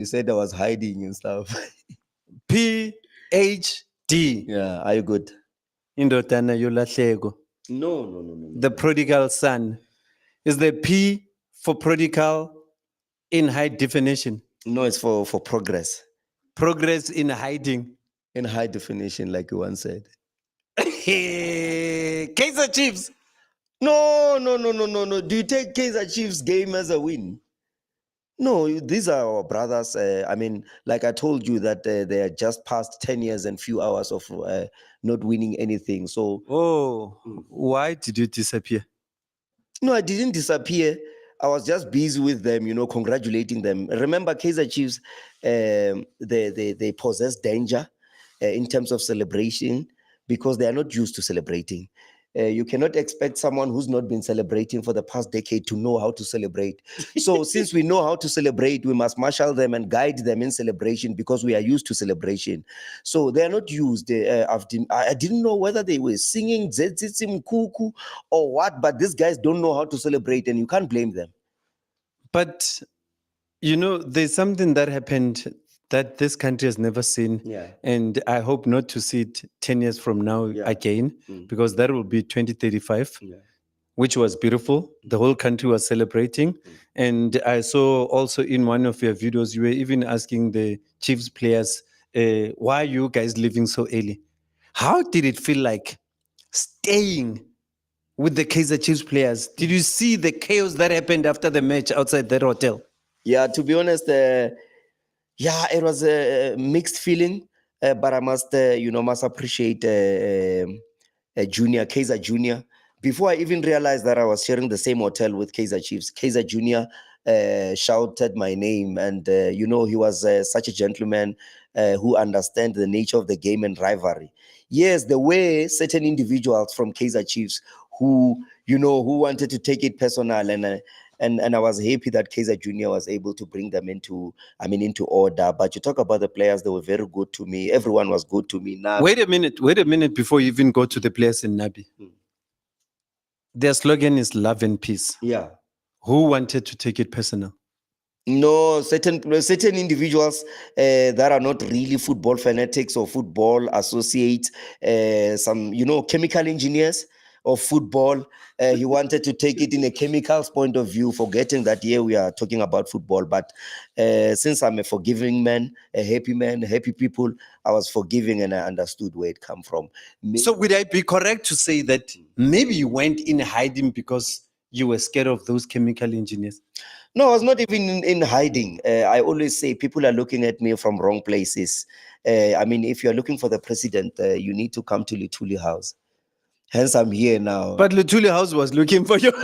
You said I was hiding and stuff. PhD. Yeah, are you good? Indodana yolahleko. No. The prodigal son. Is the P for prodigal in high definition? No, it's for progress. Progress in hiding. In high definition, like you once said. Kaiser Chiefs. No. Do you take Kaiser Chiefs game as a win? No, these are our brothers. I mean, like I told you that they are just past 10 years and few hours of not winning anything. So, Why did you disappear? no, I didn't disappear. I was just busy with them, congratulating them. Remember, Kaiser Chiefs, they possess danger in terms of celebration because they are not used to celebrating. You cannot expect someone who's not been celebrating for the past decade to know how to celebrate. So since we know how to celebrate, we must marshal them and guide them in celebration because we are used to celebration. So they are not used. I didn't know whether they were singing Zetsitsim Kuku or what, but these guys don't know how to celebrate and you can't blame them. But, there's something that happened that this country has never seen. Yeah. And I hope not to see it 10 years from now again, because that will be 2035, which was beautiful. The whole country was celebrating. And I saw also in one of your videos, you were even asking the Chiefs players, why are you guys leaving so early? How did it feel like staying with the Kaiser Chiefs players? Did you see the chaos that happened after the match outside that hotel? Yeah, to be honest, it was a mixed feeling, but I must appreciate Kaiser Junior. Before I even realized that I was sharing the same hotel with Kaiser Chiefs, Kaiser Junior shouted my name, and he was such a gentleman who understands the nature of the game and rivalry. Yes, there were certain individuals from Kaiser Chiefs who wanted to take it personal, and I was happy that Kaiser Junior was able to bring them into order. But you talk about the players, they were very good to me. Everyone was good to me. Now, Wait a minute before you even go to the players in Nabi. Their slogan is love and peace. Yeah. Who wanted to take it personal? No, certain individuals that are not really football fanatics or football associates, some chemical engineers of football. He wanted to take it in a chemicals point of view, forgetting that we are talking about football. But since I'm a forgiving man, a happy people, I was forgiving and I understood where it come from. So would I be correct to say that maybe you went in hiding because you were scared of those chemical engineers? No, I was not even in hiding. I always say people are looking at me from wrong places. If you're looking for the president, you need to come to Lutuli House. Hence, I'm here now. But Lutuli House was looking for you. It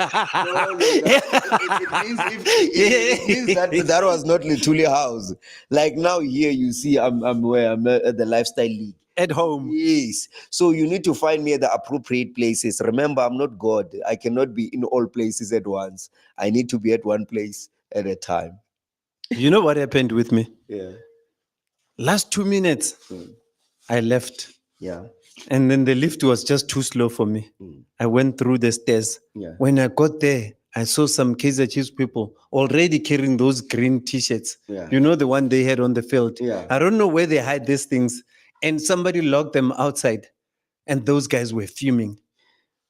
means that was not Lutuli House. Like now here, you see, I'm at the Lifestyle League. At home. Yes. So you need to find me at the appropriate places. Remember, I'm not God. I cannot be in all places at once. I need to be at one place at a time. You know what happened with me? Yeah. Last 2 minutes, I left. Yeah. And then the lift was just too slow for me. I went through the stairs. Yeah. When I got there, I saw some Kaiser Chiefs people already carrying those green T-shirts. Yeah. You know, the one they had on the field. Yeah. I don't know where they hide these things. And somebody locked them outside. And those guys were fuming.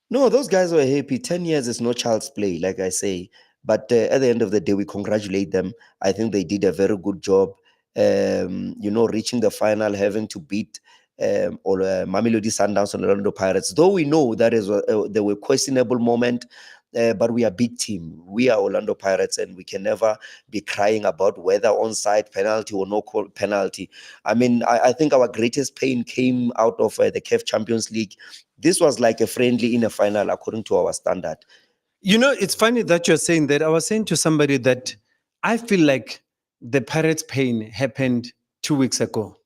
No, those guys were happy. 10 years is no child's play, like I say. But at the end of the day, we congratulate them. I think they did a very good job, reaching the final, having to beat Mamelodi Sundowns and Orlando Pirates. Though we know that there were questionable moments, but we are a big team. We are Orlando Pirates, and we can never be crying about whether onside penalty or no penalty. I think our greatest pain came out of the CAF Champions League. This was like a friendly in a final according to our standard. You know, it's funny that you're saying that. I was saying to somebody that I feel like the Pirates' pain happened 2 weeks ago.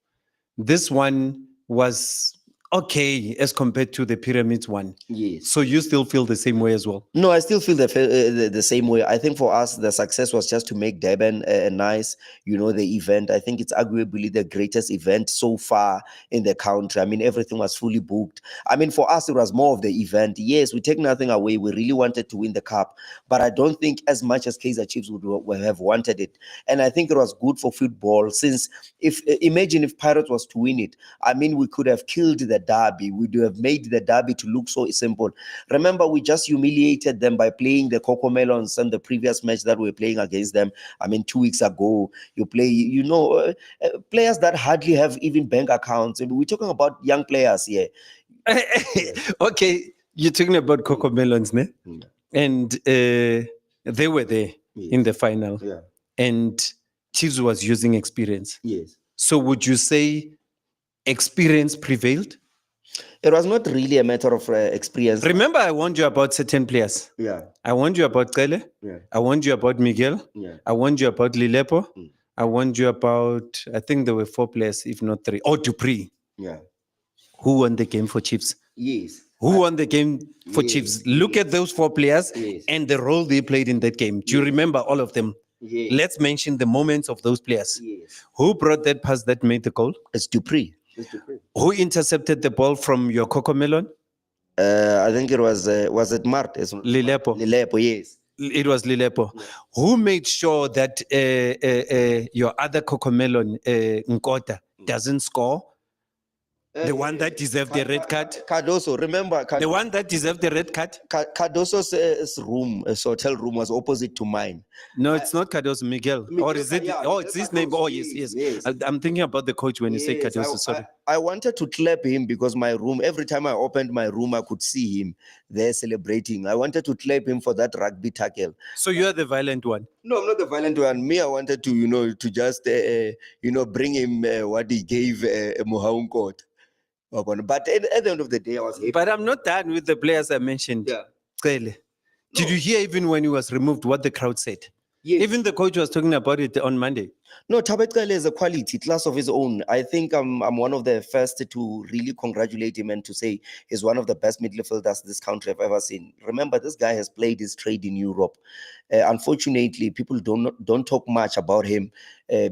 This one was okay as compared to the Pyramids one. Yes. So you still feel the same way as well? No, I still feel the same way. I think for us, the success was just to make Durban a nice, the event. I think it's arguably the greatest event so far in the country. I mean, everything was fully booked. I mean, for us, it was more of the event. Yes, we take nothing away. We really wanted to win the cup, but I don't think as much as Kaizer Chiefs would have wanted it. And I think it was good for football since imagine if Pirates was to win it. I mean, we could have killed the derby. We would have made the derby to look so simple. Remember, we just humiliated them by playing the Coco Melons and the previous match that we were playing against them. I mean, 2 weeks ago, you play, players that hardly have even bank accounts. We're talking about young players here. Okay, you're talking about Coco Melons, ne? Yeah. And they were there in the final. Yeah. And Chiefs was using experience. Yes. So would you say experience prevailed? It was not really a matter of experience. Remember, I warned you about certain players. Yeah. I warned you about Kele. Yeah. I warned you about Miguel. Yeah. I warned you about Lilepo. I warned you about, I think there were 4 players, if not 3. Oh, Dupree. Yeah. Who won the game for Chiefs? Yes. Who won the game for Chiefs? Look at those 4 players and the role they played in that game. Do you remember all of them? Yes. Let's mention the moments of those players. Yes. Who brought that pass that made the goal? It's Dupree. Who intercepted the ball from your Coco Melon? I think it was it Mart? Lilepo. Lilepo, yes. It was Lilepo. Yeah. Who made sure that your other Coco Melon, Nkota, doesn't score? The one that deserved the red card. Cardoso, remember? The one that deserved the red card. Cardoso's room, his hotel room, was opposite to mine. No, it's not Cardoso, Miguel. Or is it? Yeah, it's his name. Oh, yes. I'm thinking about the coach when you say Cardoso. Sorry. I wanted to clap him because my room, every time I opened my room, I could see him there celebrating. I wanted to clap him for that rugby tackle. So you're the violent one? No, I'm not the violent one. Me, I wanted to, to just, bring him what he gave Mohaun Court. But at the end of the day, I was happy. But I'm not done with the players I mentioned. Yeah. Clearly. Did you hear even when he was removed what the crowd said? Yes. Even the coach was talking about it on Monday. No, Tabet is a quality, class of his own. I think I'm one of the first to really congratulate him and to say he's one of the best midfielders this country have ever seen. Remember, this guy has played his trade in Europe. Unfortunately, people don't talk much about him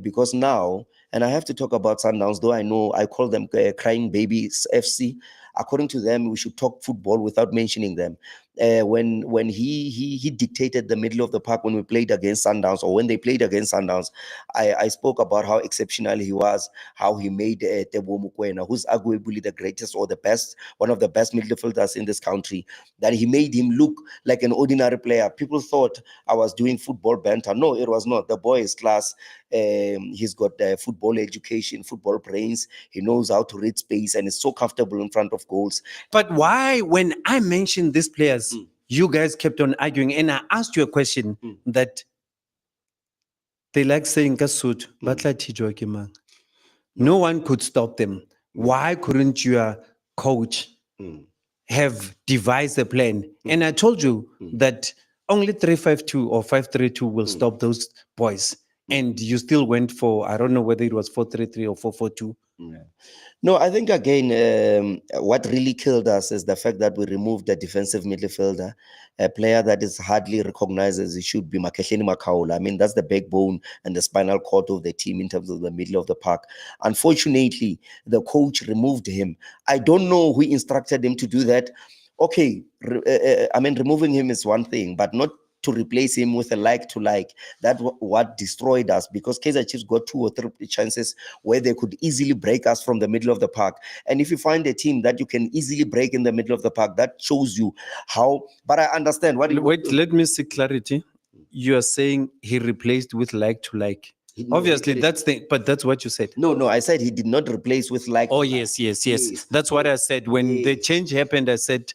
because now, and I have to talk about Sundowns, though I know I call them crying babies FC. According to them, we should talk football without mentioning them. When he dictated the middle of the park when we played against Sundowns, or when they played against Sundowns, I spoke about how exceptional he was, how he made Tebo Mokoena, who's arguably the greatest or the best, one of the best midfielders in this country, that he made him look like an ordinary player. People thought I was doing football banter. No, it was not. The boy is class. He's got football education, football brains. He knows how to read space and is so comfortable in front of goals. But why, when I mentioned these players, you guys kept on arguing, and I asked you a question that they like saying Kasut, no one could stop them. Why couldn't your coach have devised a plan? And I told you that only 3-5-2 or 5-3-2 will stop those boys. And you still went for, I don't know whether it was 4-3-3 or 4-4-2. Yeah. No, I think again, what really killed us is the fact that we removed the defensive midfielder, a player that is hardly recognized as he should be, Makehleni Makaula. I mean, that's the backbone and the spinal cord of the team in terms of the middle of the park. Unfortunately, the coach removed him. I don't know who instructed him to do that. Okay, I mean, removing him is one thing, but not to replace him with a like-to-like. That's what destroyed us, because Kaizer Chiefs got 2 or 3 chances where they could easily break us from the middle of the park. And if you find a team that you can easily break in the middle of the park, that shows you how. But I understand what. Wait, let me see clarity. You are saying he replaced with like-to-like. Obviously, but that's what you said. No, I said he did not replace with like. Oh, yes. That's what I said. When the change happened, I said,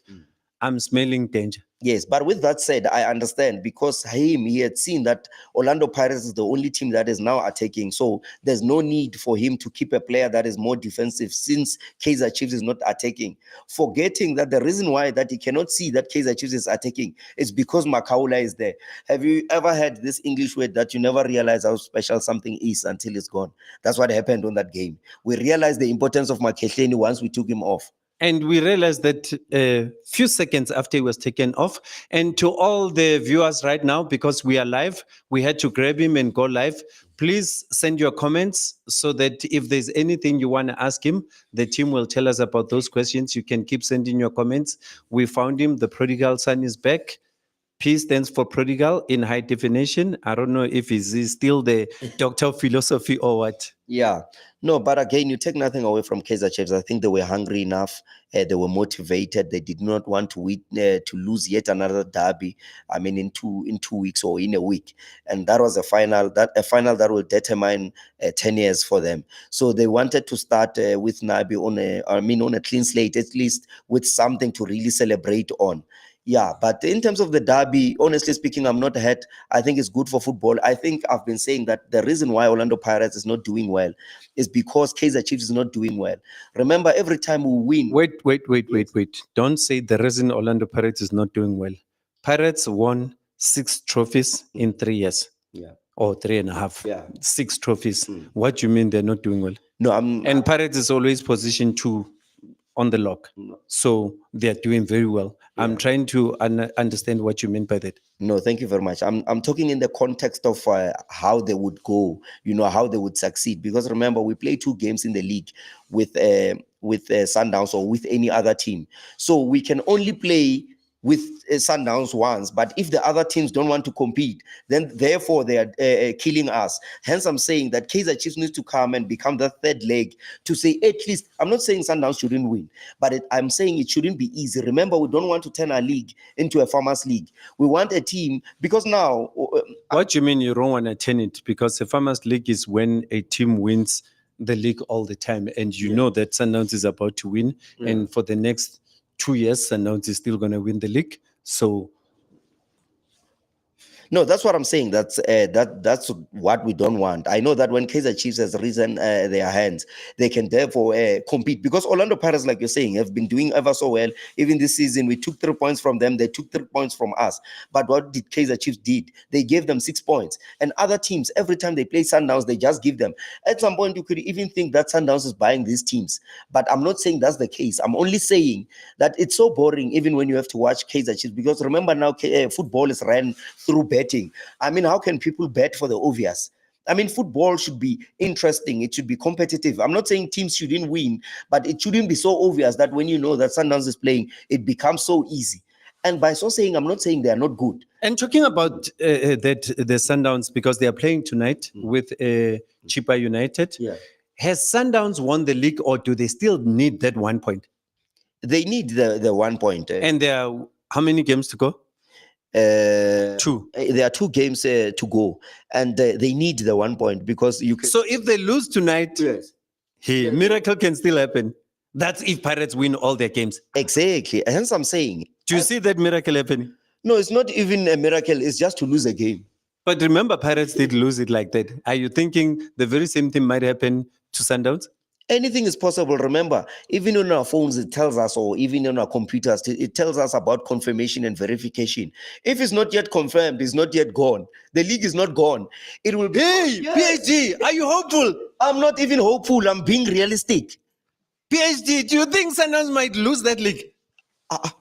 I'm smelling danger. Yes, but with that said, I understand, because he had seen that Orlando Pirates is the only team that is now attacking. So there's no need for him to keep a player that is more defensive, since Kaizer Chiefs is not attacking. Forgetting that the reason why that he cannot see that Kaizer Chiefs is attacking is because Makaula is there. Have you ever heard this English word that you never realize how special something is until it's gone? That's what happened on that game. We realized the importance of Makehleni once we took him off. And we realized that a few seconds after he was taken off. And to all the viewers right now, because we are live, we had to grab him and go live. Please send your comments so that if there's anything you want to ask him, the team will tell us about those questions. You can keep sending your comments. We found him. The prodigal son is back. P stands for prodigal in high definition. I don't know if he's still the doctor of philosophy or what. Yeah, no, but again, you take nothing away from Kaizer Chiefs. I think they were hungry enough. They were motivated. They did not want to lose yet another derby. I mean, in 2 weeks or in a week, and that was a final that will determine 10 years for them. So they wanted to start with Nabi on a clean slate, at least with something to really celebrate on. Yeah, but in terms of the derby, honestly speaking, I'm not hurt. I think it's good for football. I think I've been saying that the reason why Orlando Pirates is not doing well is because Kaizer Chiefs is not doing well. Remember, every time we win... Wait. Don't say the reason Orlando Pirates is not doing well. Pirates won 6 trophies in 3 years. Yeah. Or 3.5. Yeah. 6 trophies. What do you mean they're not doing well? No, And Pirates is always position 2 on the log. So they're doing very well. I'm trying to understand what you mean by that. No, thank you very much. I'm talking in the context of how they would go, how they would succeed. Because remember, we play 2 games in the league with Sundowns or with any other team. So we can only play with Sundowns once, but if the other teams don't want to compete, then therefore they are killing us. Hence, I'm saying that Kaizer Chiefs needs to come and become the third leg to say, at least, I'm not saying Sundowns shouldn't win, but I'm saying it shouldn't be easy. Remember, we don't want to turn our league into a farmers league. We want a team, because now... What do you mean you don't want to turn it? Because the farmers league is when a team wins the league all the time, and you know that Sundowns is about to win, and for the next 2 years, Sundowns is still going to win the league. So, no, that's what I'm saying. That's what we don't want. I know that when Kaizer Chiefs has risen their hands, they can therefore compete, because Orlando Pirates, like you're saying, have been doing ever so well. Even this season, we took 3 points from them. They took 3 points from us. But what did Kaizer Chiefs did? They gave them 6 points. And other teams, every time they play Sundowns, they just give them. At some point, you could even think that Sundowns is buying these teams. But I'm not saying that's the case. I'm only saying that it's so boring even when you have to watch Kaizer Chiefs, because remember now, football is ran through betting. I mean, how can people bet for the obvious? I mean, football should be interesting. It should be competitive. I'm not saying teams shouldn't win, but it shouldn't be so obvious that when you know that Sundowns is playing, it becomes so easy. And by so saying, I'm not saying they are not good. And talking about the Sundowns, because they are playing tonight with Chipa United. Yeah. Has Sundowns won the league, or do they still need that 1 point? They need the 1 point. And there are how many games to go? 2. There are 2 games to go, and they need the 1 point, because you can... So if they lose tonight, miracle can still happen. That's if Pirates win all their games. Exactly. Hence I'm saying... Do you see that miracle happening? No, it's not even a miracle. It's just to lose a game. But remember, Pirates did lose it like that. Are you thinking the very same thing might happen to Sundowns? Anything is possible. Remember, even on our phones, it tells us, or even on our computers, it tells us about confirmation and verification. If it's not yet confirmed, it's not yet gone. The league is not gone. It will be... Hey, PhD, are you hopeful? I'm not even hopeful. I'm being realistic. PhD, do you think Sundowns might lose that league?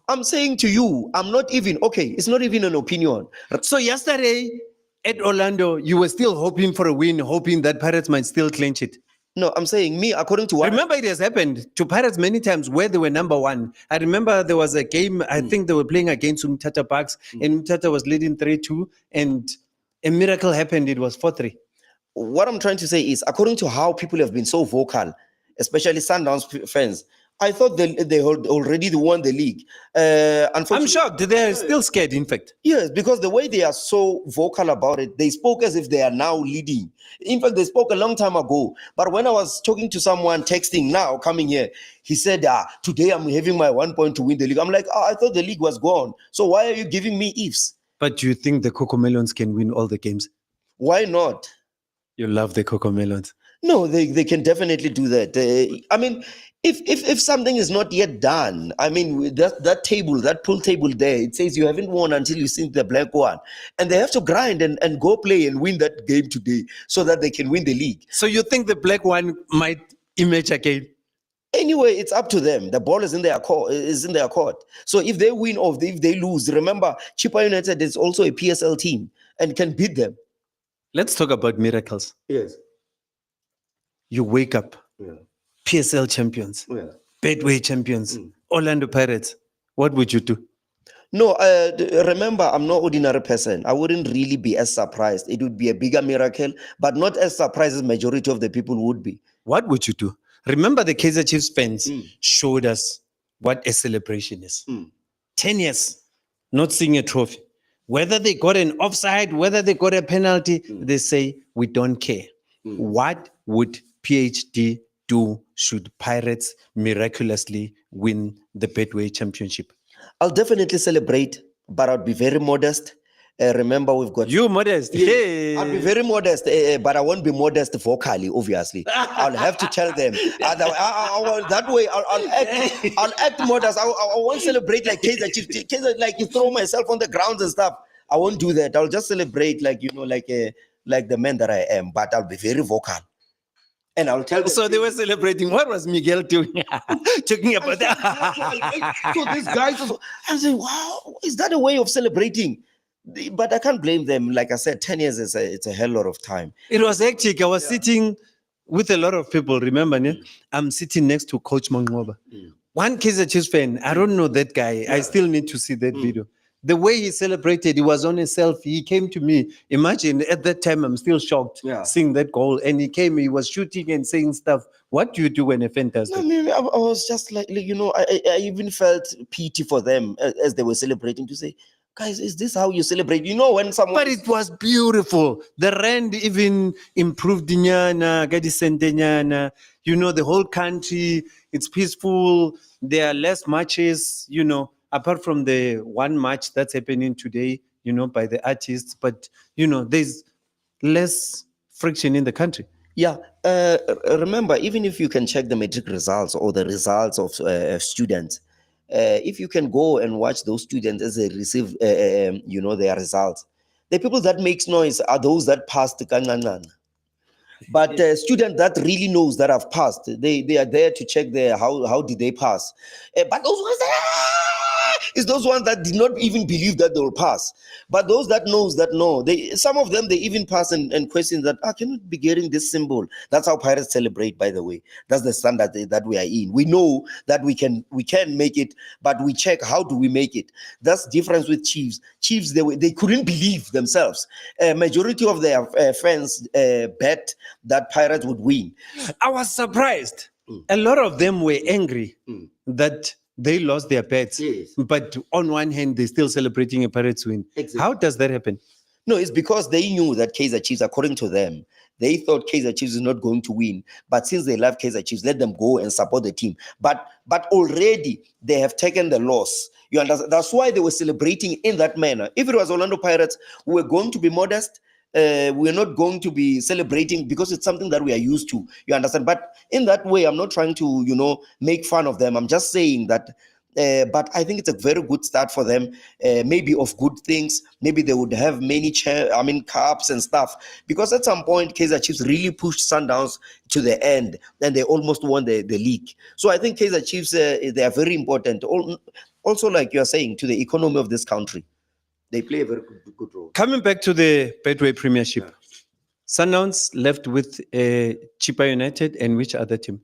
I'm saying to you, I'm not even... Okay, it's not even an opinion. So yesterday at Orlando, you were still hoping for a win, hoping that Pirates might still clinch it. No, I'm saying me, according to what... Remember, it has happened to Pirates many times where they were number 1. I remember there was a game, I think they were playing against Umtata Parks, and Umtata was leading 3-2, and a miracle happened. It was 4-3. What I'm trying to say is, according to how people have been so vocal, especially Sundowns fans, I thought they had already won the league. I'm shocked. They're still scared, in fact. Yes, because the way they are so vocal about it, they spoke as if they are now leading. In fact, they spoke a long time ago. But when I was talking to someone texting now, coming here, he said, today I'm having my 1 point to win the league. I'm like, I thought the league was gone. So why are you giving me ifs? But do you think the Cocomelons can win all the games? Why not? You love the Cocomelons. No, they can definitely do that. I mean, if something is not yet done, I mean, that table, that pool table there, it says you haven't won until you sink the blank one. And they have to grind and go play and win that game today so that they can win the league. So you think the black one might emerge again? Anyway, it's up to them. The ball is in their court. So if they win or if they lose, remember, Chippa United is also a PSL team and can beat them. Let's talk about miracles. Yes. You wake up, PSL champions, Betway champions, Orlando Pirates. What would you do? No, remember, I'm not ordinary person. I wouldn't really be as surprised. It would be a bigger miracle, but not as surprised as majority of the people would be. What would you do? Remember, the Kaizer Chiefs fans showed us what a celebration is. 10 years, not seeing a trophy. Whether they got an offside, whether they got a penalty, they say, we don't care. What would PhD do should Pirates miraculously win the Betway Championship? I'll definitely celebrate, but I'll be very modest. Remember, we've got... You modest? Yeah, Hey. I'll be very modest, but I won't be modest vocally, obviously. I'll have to tell them. That way, I'll act modest. I won't celebrate like Kaizer Chiefs. Kaizer, like you throw myself on the ground and stuff. I won't do that. I'll just celebrate like the man that I am, but I'll be very vocal. And I'll tell them. So they were celebrating. What was Miguel doing? Talking about that. So these guys, I say, wow, is that a way of celebrating? But I can't blame them. Like I said, 10 years it's a hell lot of time. It was hectic. I was sitting with a lot of people. Remember, I'm sitting next to Coach Mangoba. One Kaizer Chiefs fan. I don't know that guy. I still need to see that video. The way he celebrated, he was on a selfie. He came to me. Imagine at that time, I'm still shocked seeing that goal. And he came, he was shooting and saying stuff. What do you do when a fan does that? I was just like I even felt pity for them as they were celebrating to say, guys, is this how you celebrate? When someone... But it was beautiful. The rand even improved nyana, nyana. The whole country, it's peaceful. There are less matches, apart from the one match that's happening today, by the artists. But, there's less friction in the country. Yeah. Remember, even if you can check the matric results or the results of students, if you can go and watch those students as they receive, their results, the people that makes noise are those that passed the kanganan. But student that really knows that have passed, they are there to check how did they pass. But those ones is those ones that did not even believe that they will pass. But those that knows that no, some of them they even pass and question that can it be getting this symbol? That's how Pirates celebrate, by the way. That's the standard that we are in. We know that we can make it, but we check how do we make it. That's difference with Chiefs. Chiefs they couldn't believe themselves. Majority of their fans bet that Pirates would win. I was surprised. A lot of them were angry that they lost their bets. Yes. But on one hand, they're still celebrating a Pirates win. Exactly. How does that happen? No, it's because they knew that Kaizer Chiefs, according to them, they thought Kaizer Chiefs is not going to win. But since they love Kaizer Chiefs, let them go and support the team. But already they have taken the loss. You understand? That's why they were celebrating in that manner. If it was Orlando Pirates, we were going to be modest. We're not going to be celebrating because it's something that we are used to. You understand? But in that way, I'm not trying to, make fun of them. I'm just saying that. But I think it's a very good start for them. Maybe of good things. Maybe they would have many cups and stuff. Because at some point, Kaizer Chiefs really pushed Sundowns to the end, and they almost won the league. So I think Kaizer Chiefs they are very important. Also, like you are saying, to the economy of this country. They play a very good role. Coming back to the Betway Premiership, Sundowns left with Chippa United and which other team?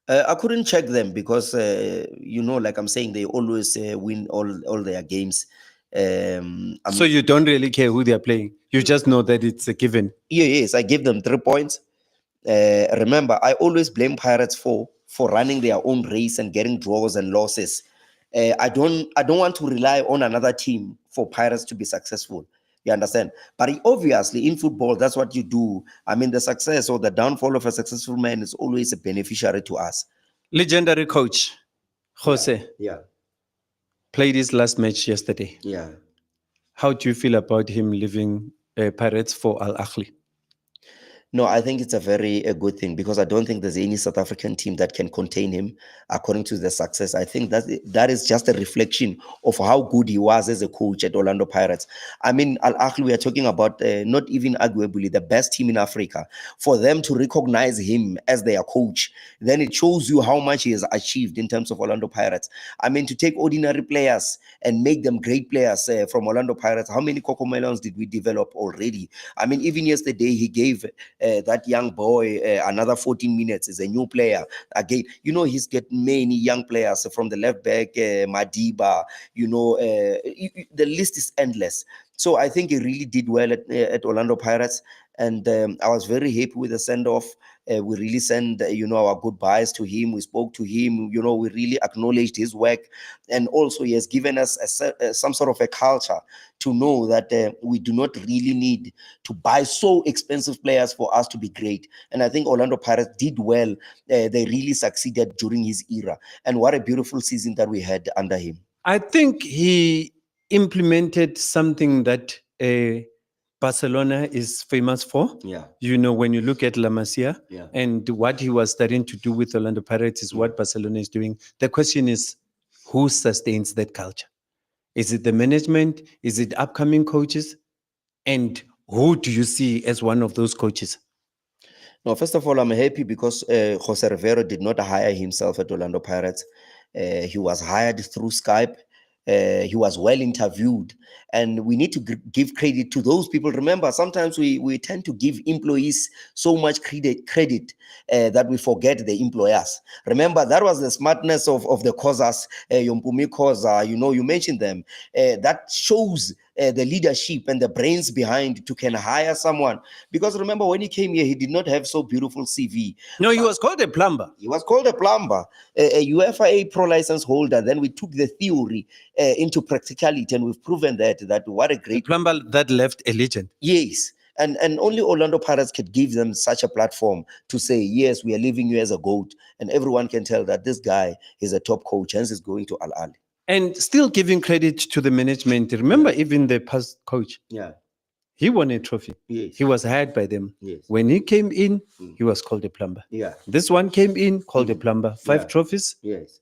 I couldn't check them because, like I'm saying, they always win all their games. So you don't really care who they are playing? You just know that it's a given? Yes, I give them 3 points. Remember, I always blame Pirates for running their own race and getting draws and losses. I don't want to rely on another team for Pirates to be successful. You understand? But obviously, in football, that's what you do. I mean, the success or the downfall of a successful man is always a beneficiary to us. Legendary coach, Jose. Yeah. Played his last match yesterday. Yeah. How do you feel about him leaving Pirates for Al Ahly? No, I think it's a good thing because I don't think there's any South African team that can contain him according to the success. I think that is just a reflection of how good he was as a coach at Orlando Pirates. I mean, Al Ahly, we are talking about not even arguably the best team in Africa. For them to recognize him as their coach, then it shows you how much he has achieved in terms of Orlando Pirates. I mean, to take ordinary players and make them great players from Orlando Pirates, how many Cocomelons did we develop already? I mean, even yesterday, he gave that young boy another 14 minutes. Is a new player again. You know, he's get many young players from the left back, Madiba. You know, the list is endless. So I think he really did well at Orlando Pirates, and I was very happy with the send off. We really sent our goodbyes to him. We spoke to him. You know, we really acknowledged his work, and also he has given us some sort of a culture to know that we do not really need to buy so expensive players for us to be great. And I think Orlando Pirates did well. They really succeeded during his era, and what a beautiful season that we had under him. I think he implemented something that Barcelona is famous for. Yeah. You know, when you look at La Masia Yeah. and what he was starting to do with Orlando Pirates is what Barcelona is doing. The question is, who sustains that culture? Is it the management? Is it upcoming coaches? And who do you see as one of those coaches? No, first of all, I'm happy because Jose Rivero did not hire himself at Orlando Pirates. He was hired through Skype. He was well interviewed, and we need to give credit to those people. Remember, sometimes we tend to give employees so much credit that we forget the employers. Remember, that was the smartness of the Kozas, Yompumi Koza. You know, you mentioned them. That shows the leadership and the brains behind to can hire someone. Because remember, when he came here, he did not have so beautiful CV. No, he was called a plumber. He was called a plumber, a UEFA Pro license holder. Then we took the theory into practicality, and we've proven that what a great plumber that left a legend. Yes. And only Orlando Pirates could give them such a platform to say, yes, we are leaving you as a GOAT. And everyone can tell that this guy is a top coach, hence is going to Al Ahly. And still giving credit to the management. Remember, even the past coach. Yeah. He won a trophy. Yes. He was hired by them. Yes. When he came in, he was called a plumber. Yeah. This one came in, called a plumber. 5 trophies. Yes.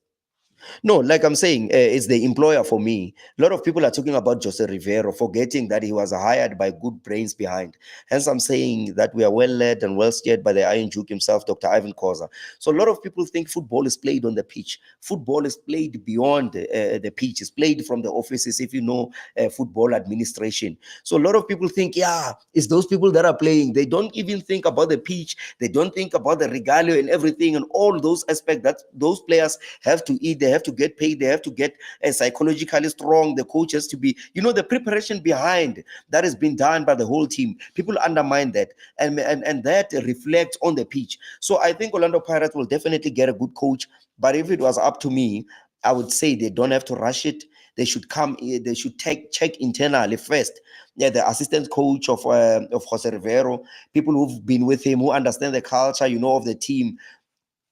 No, like I'm saying, it's the employer for me. A lot of people are talking about Jose Rivero, forgetting that he was hired by good brains behind. Hence, I'm saying that we are well led and well steered by the Iron Duke himself, Dr. Ivan Koza. So a lot of people think football is played on the pitch. Football is played beyond the pitch. It's played from the offices, if you know football administration. So a lot of people think, yeah, it's those people that are playing. They don't even think about the pitch. They don't think about the regalia and everything and all those aspects that those players have to eat. They have to get paid. They have to get psychologically strong. The coach has to be, the preparation behind that has been done by the whole team. People undermine that, and that reflects on the pitch. So I think Orlando Pirates will definitely get a good coach. But if it was up to me, I would say they don't have to rush it. They should come. They should check internally first. Yeah, the assistant coach of Jose Rivero, people who've been with him, who understand the culture, of the team.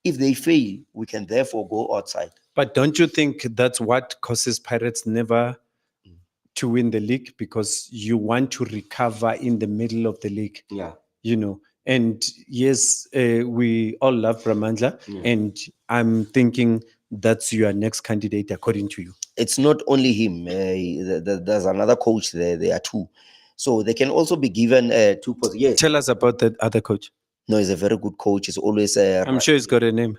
If they fail, we can therefore go outside. But don't you think that's what causes Pirates never to win the league? Because you want to recover in the middle of the league. Yeah. And yes, we all love Ramandla, and I'm thinking that's your next candidate according to you. It's not only him. There's another coach there. There are two. So they can also be given two positions. Yes. Tell us about that other coach. No, he's a very good coach. He's always... I'm sure he's got a name.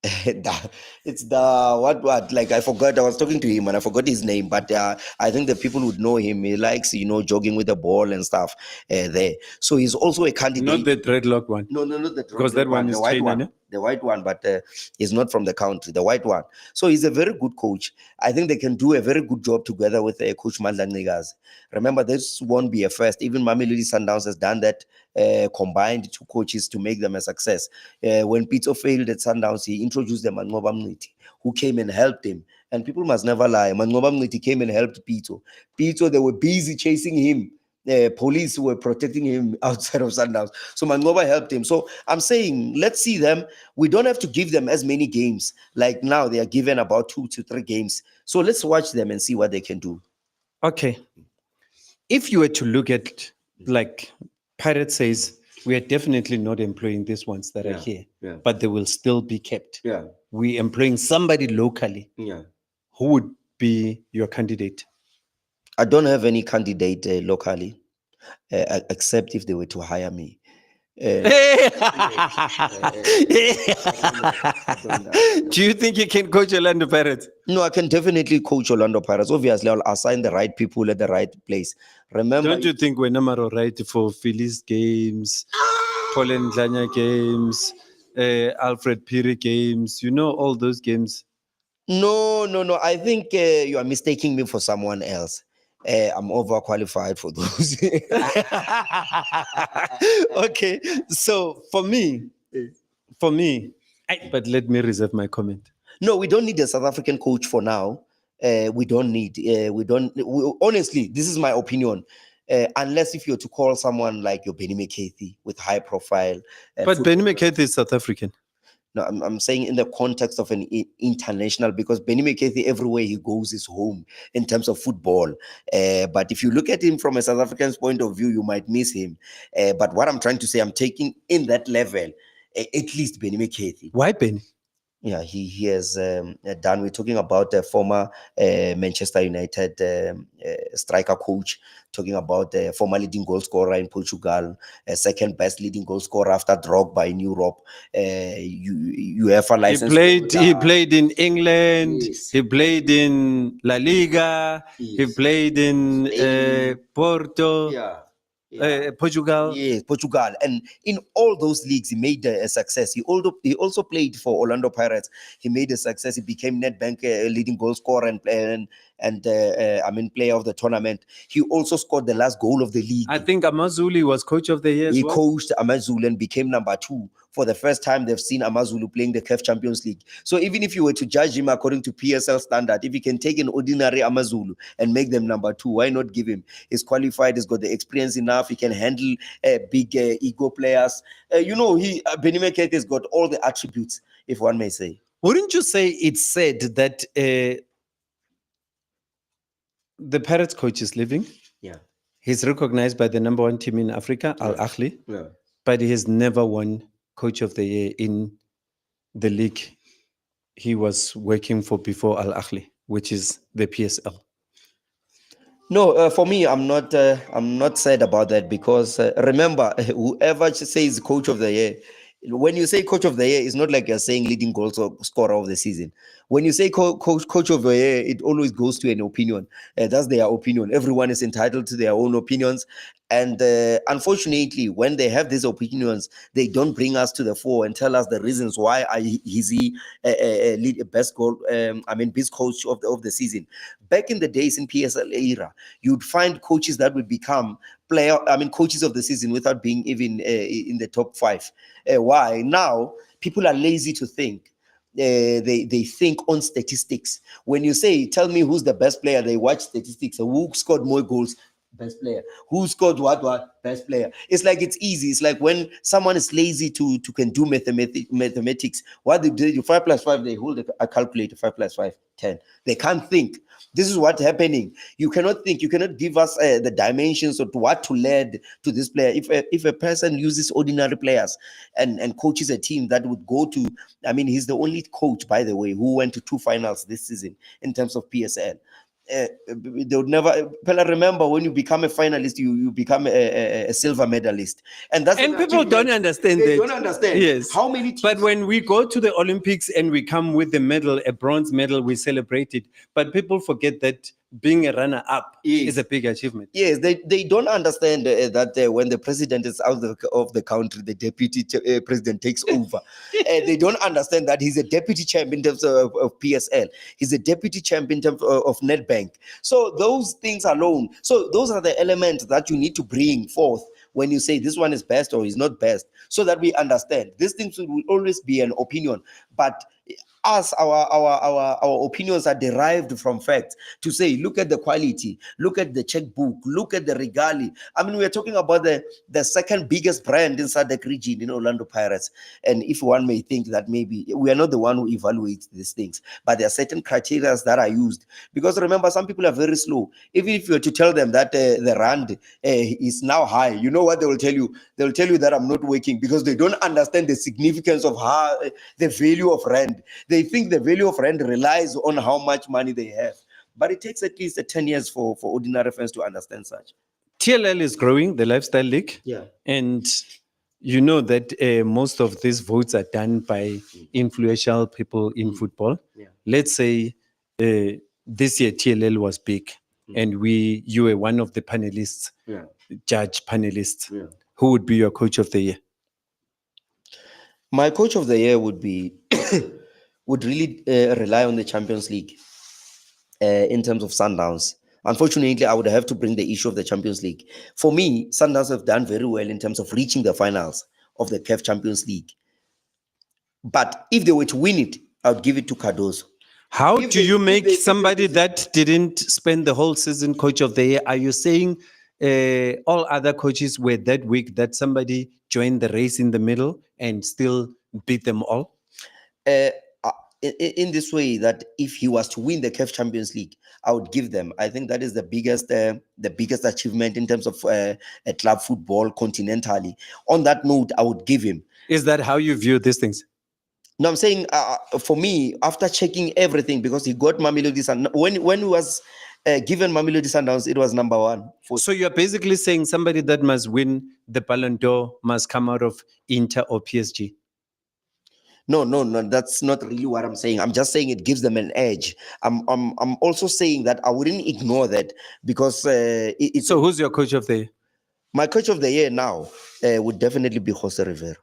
It's the what like I forgot. I was talking to him and I forgot his name, but I think the people would know him. He likes jogging with the ball and stuff there. So he's also a candidate. Not the dreadlock one. No, not the dreadlock because that one is the white one. The white one, but he's not from the country. The white one. So he's a very good coach. I think they can do a very good job together with Coach Mandla Nigaz. Remember, this won't be a first. Even Mamelodi Sundowns has done that. Combined two coaches to make them a success. When Pito failed at Sundowns, he introduced them Mangoba Mniti, who came and helped him. And people must never lie. Mangoba Mniti came and helped Pito. Pito, they were busy chasing him. Police were protecting him outside of Sundowns. So Mangoba helped him. So I'm saying, let's see them. We don't have to give them as many games. Like now, they are given about 2 to 3 games. So let's watch them and see what they can do. Okay. If you were to look at, like Pirate says, we are definitely not employing these ones that are here, but they will still be kept. We're employing somebody locally. Who would be your candidate? I don't have any candidate locally, except if they were to hire me. Do you think you can coach Orlando Pirates? No, I can definitely coach Orlando Pirates. Obviously, I'll assign the right people at the right place. Remember, don't you think we're number right for Phillies games, Paul and Dlanya games, Alfred Piri games? You know all those games. No. I think you are mistaking me for someone else. I'm overqualified for those. Okay, so for me, but let me reserve my comment. No, we don't need a South African coach for now. We don't need. Honestly, this is my opinion. Unless if you're to call someone like your Benny McCarthy with high profile. But Benny McCarthy is South African. No, I'm saying in the context of an international, because Benny McCarthy, everywhere he goes is home in terms of football. But if you look at him from a South African's point of view, you might miss him. But what I'm trying to say, I'm taking in that level, at least Benny McCarthy. Why Benny? Yeah, he has done. We're talking about the former Manchester United striker coach, talking about the former leading goal scorer in Portugal, second best leading goal scorer after Drogba in Europe. UEFA license. He played in England. Yes. He played in La Liga. Yes. He played in Porto. Yeah. Portugal. Yes, Portugal. And in all those leagues, he made a success. He also played for Orlando Pirates. He made a success. He became Nedbank leading goal scorer and player of the tournament. He also scored the last goal of the league. I think Amazulu was coach of the year. He coached Amazulu and became number 2. For the first time, they've seen Amazulu playing the CAF Champions League. So even if you were to judge him according to PSL standard, if he can take an ordinary Amazulu and make them number 2, why not give him? He's qualified. He's got the experience enough. He can handle big ego players. Benny McCarthy has got all the attributes, if one may say. Wouldn't you say it's said that the Pirates coach is leaving? Yeah. He's recognized by the number 1 team in Africa, Al Ahly. Yeah. But he has never won coach of the year in the league he was working for before Al Ahly, which is the PSL. No, for me, I'm not sad about that, because remember, whoever says coach of the year, when you say coach of the year, it's not like you're saying leading goal scorer of the season. When you say coach of the year, it always goes to an opinion. That's their opinion. Everyone is entitled to their own opinions. And unfortunately, when they have these opinions, they don't bring us to the fore and tell us the reasons why is he best coach of the season. Back in the days in PSL era, you'd find coaches that would become coaches of the season without being even in the top 5. Why? Now, people are lazy to think. They think on statistics. When you say, tell me who's the best player, they watch statistics. Who scored more goals? Best player. Who scored what? Best player. It's like it's easy. It's like when someone is lazy to can do mathematics. What they do, 5 plus 5, they hold a calculator. 5 plus 5, 10. They can't think. This is what's happening. You cannot think. You cannot give us the dimensions of what to lead to this player. If a person uses ordinary players and coaches a team that would go to, he's the only coach, by the way, who went to 2 finals this season in terms of PSL. They would never. Remember, when you become a finalist, you become a silver medalist, and people don't understand that. They don't understand. Yes, how many teams? But when we go to the Olympics and we come with the medal, a bronze medal, we celebrate it. But people forget that being a runner-up is a big achievement. Yes, they don't understand that when the president is out of the country, the deputy president takes over. They don't understand that he's a deputy champ in terms of PSL. He's a deputy champ in terms of Nedbank. So those things alone. So those are the elements that you need to bring forth when you say this one is best or is not best, so that we understand. These things will always be an opinion. But us, our opinions are derived from facts. To say, look at the quality, look at the checkbook, look at the regalia. I mean, we're talking about the second biggest brand inside the region in Orlando Pirates. And if one may think that maybe we are not the one who evaluates these things, but there are certain criteria that are used. Because remember, some people are very slow. Even if you were to tell them that the rand is now high, you know what they will tell you? They will tell you that I'm not working, because they don't understand the significance of how the value of rand. They think the value of rand relies on how much money they have. But it takes at least 10 years for ordinary fans to understand such. TLL is growing, the lifestyle league. Yeah. And you know that most of these votes are done by influential people in football. Yeah. Let's say this year TLL was big, and you were one of the panelists, judge panelists. Yeah. Who would be your coach of the year? My coach of the year would be would really rely on the Champions League in terms of Sundowns. Unfortunately, I would have to bring the issue of the Champions League. For me, Sundowns have done very well in terms of reaching the finals of the CAF Champions League. But if they were to win it, I would give it to Cardoso. How do you make somebody that didn't spend the whole season coach of the year? Are you saying all other coaches were that weak that somebody joined the race in the middle and still beat them all? In this way, that if he was to win the CAF Champions League, I would give them. I think that is the biggest achievement in terms of club football continentally. On that note, I would give him. Is that how you view these things? No, I'm saying for me, after checking everything, because he got Mamelodi Sundowns, when he was given Mamelodi Sundowns, it was number one. So you're basically saying somebody that must win the Ballon d'Or must come out of Inter or PSG? No, that's not really what I'm saying. I'm just saying it gives them an edge. I'm also saying that I wouldn't ignore that, because so who's your coach of the year? My coach of the year now would definitely be Jose Rivera.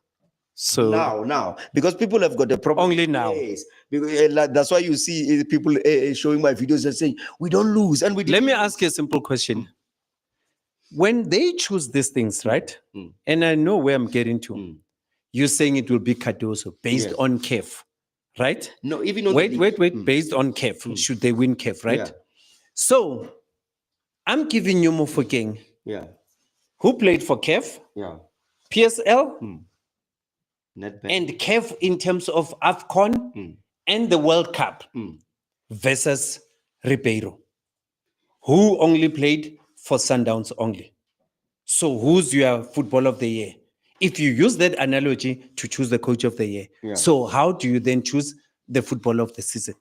So now, because people have got a problem. Only now. Yes, because, that's why you see people showing my videos and saying we don't lose, and we. Let me ask you a simple question. When they choose these things, right? And I know where I'm getting to. You're saying it will be Cardoso based on CAF, right? No, even on wait. Based on CAF, should they win CAF, right? Yeah. So I'm giving you Mofokeng. Yeah. Who played for CAF? Yeah. PSL Not bad. and CAF in terms of AFCON and the World Cup versus Ribeiro, who only played for Sundowns only. So who's your football of the year? If you use that analogy to choose the coach of the year, so how do you then choose the football of the season?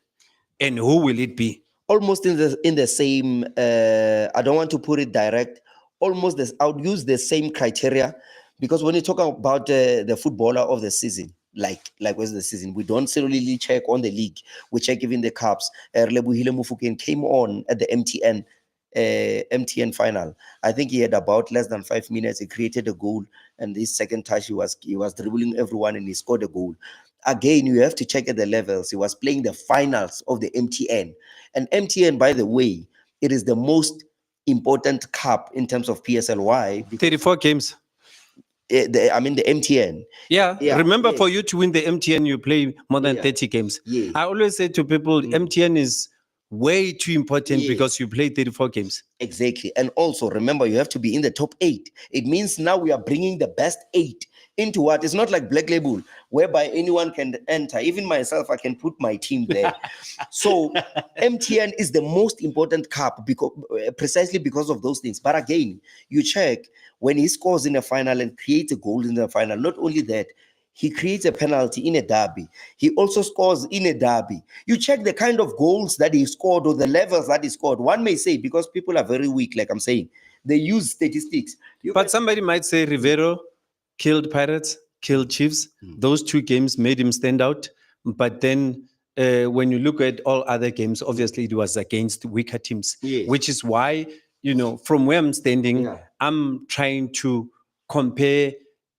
And who will it be? Almost in the same, I don't want to put it direct, almost this, I would use the same criteria, because when you talk about the footballer of the season, like what's the season, we don't solely check on the league, we check even the cups. Relebohile Mofokeng came on at the MTN final. I think he had about less than 5 minutes. He created a goal, and his second touch, he was dribbling everyone, and he scored a goal. Again, you have to check at the levels. He was playing the finals of the MTN, and MTN, by the way, it is the most important cup in terms of PSLY. 34 games. The MTN. Yeah. Remember, for you to win the MTN, you play more than 30 games. Yeah. I always say to people, MTN is way too important because you play 34 games. Exactly. And also remember, you have to be in the top 8. It means now we are bringing the best 8 into what? It's not like Black Label, whereby anyone can enter. Even myself, I can put my team there. So MTN is the most important cup, because precisely because of those things. But again, you check when he scores in a final and creates a goal in the final. Not only that, he creates a penalty in a derby. He also scores in a derby. You check the kind of goals that he scored or the levels that he scored. One may say, because people are very weak, like I'm saying, they use statistics. But somebody might say Rivero killed Pirates, killed Chiefs. Those 2 games made him stand out. But then when you look at all other games, obviously it was against weaker teams, which is why, from where I'm standing, I'm trying to compare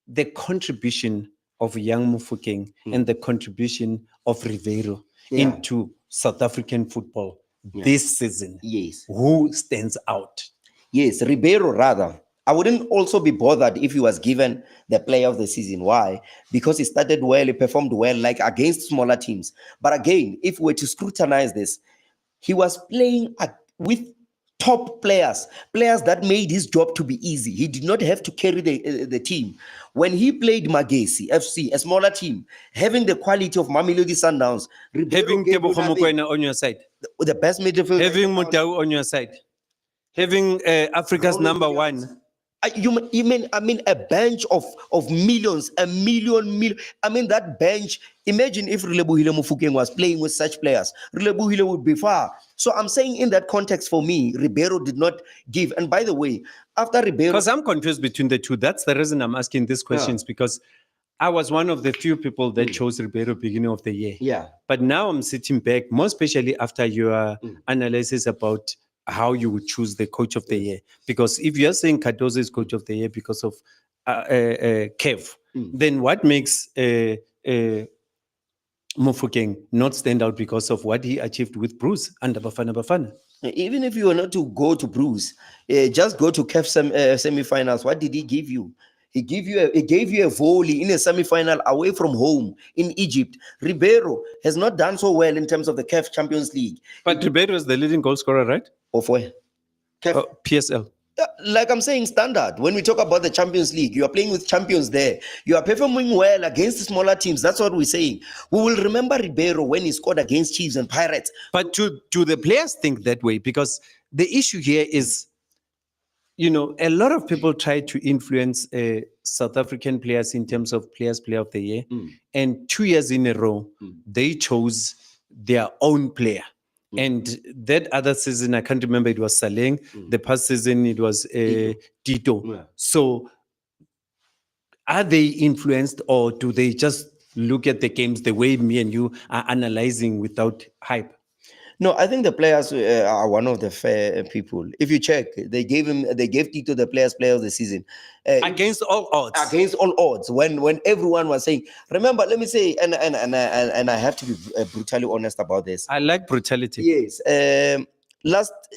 the contribution of young Mofokeng and the contribution of Rivero into South African football this season. Yes. Who stands out? Yes, Ribeiro rather. I wouldn't also be bothered if he was given the player of the season. Why? Because he started well, he performed well, like against smaller teams. But again, if we were to scrutinize this, he was playing with top players, players that made his job to be easy. He did not have to carry the team. When he played Magesi FC, a smaller team, having the quality of Mamelodi Sundowns, Having Tebogo Mokoena on your side, the best midfielder, having Mutau on your side, having Africa's number one. You mean, I mean, a bench of millions, a million. I mean, that bench. Imagine if Relebohile Mofokeng was playing with such players. Relebohile would be far. So I'm saying in that context, for me, Ribeiro did not give. And by the way, after Ribeiro, because I'm confused between the two. That's the reason I'm asking these questions, because I was one of the few people that chose Ribeiro beginning of the year. Yeah. But now I'm sitting back, more especially after your analysis about how you would choose the coach of the year. Because if you're saying Cardozo is coach of the year because of Kev, then what makes Mofokeng not stand out because of what he achieved with Bruce under Bafana Bafana? Even if you were not to go to Bruce, just go to Kev semi-finals. What did he give you? He gave you a volley in a semi-final away from home in Egypt. Ribeiro has not done so well in terms of the CAF Champions League. But Ribeiro is the leading goal scorer, right? Of where? PSL. Like I'm saying, standard. When we talk about the Champions League, you are playing with champions there. You are performing well against smaller teams. That's what we're saying. We will remember Ribeiro when he scored against Chiefs and Pirates. But do the players think that way? Because the issue here is, a lot of people try to influence South African players in terms of player of the year. And 2 years in a row, they chose their own player. And that other season, I can't remember, it was Saleng. The past season, it was Tito. Yeah. So are they influenced, or do they just look at the games the way me and you are analyzing without hype? No, I think the players are one of the fair people. If you check, they gave Tito the player of the season against all odds. Against all odds, when everyone was saying, remember, let me say, and I have to be brutally honest about this. I like brutality. Yes.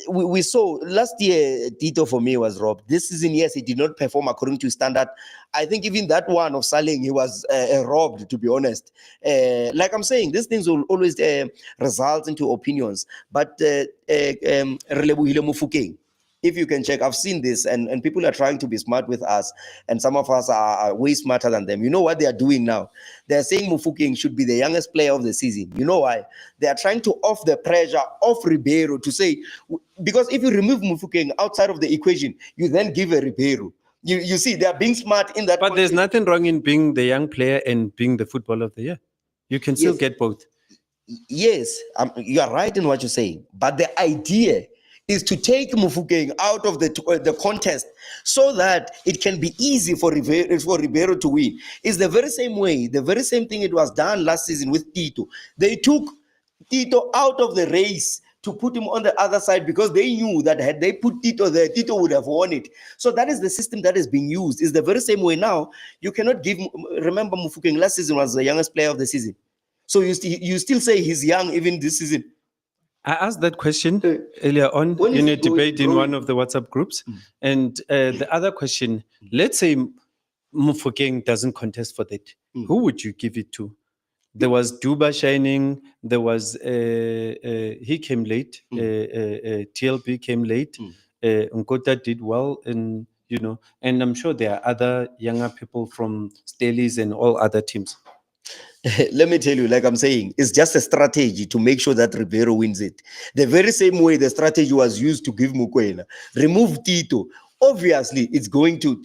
We saw last year Tito for me was robbed. This season, yes, he did not perform according to standard. I think even that one of Saleng, he was robbed, to be honest. Like I'm saying, these things will always result into opinions. But Relebohile Mofokeng, if you can check, I've seen this, and people are trying to be smart with us, and some of us are way smarter than them. You know what they are doing now? They're saying Mofokeng should be the youngest player of the season. You know why? They are trying to off the pressure of Ribeiro to say, because if you remove Mofokeng outside of the equation, you then give a Ribeiro. You see, they are being smart in that. But there's nothing wrong in being the young player and being the footballer of the year. You can still get both. Yes, you are right in what you're saying. But the idea is to take Mofokeng out of the contest so that it can be easy for Ribeiro to win. It's the very same way, the very same thing it was done last season with Tito. They took Tito out of the race to put him on the other side because they knew that had they put Tito there, Tito would have won it. So that is the system that is being used. It's the very same way now. You cannot remember Mofokeng last season was the youngest player of the season. So you still say he's young even this season. I asked that question earlier on in a debate in one of the WhatsApp groups. And the other question, let's say Mofokeng doesn't contest for that. Who would you give it to? There was Duba shining. There was, he came late. TLB came late. Nkota did well. And, and I'm sure there are other younger people from Stelis and all other teams. Let me tell you, like I'm saying, it's just a strategy to make sure that Ribeiro wins it. The very same way the strategy was used to give Mokoena. Remove Tito. Obviously, it's going to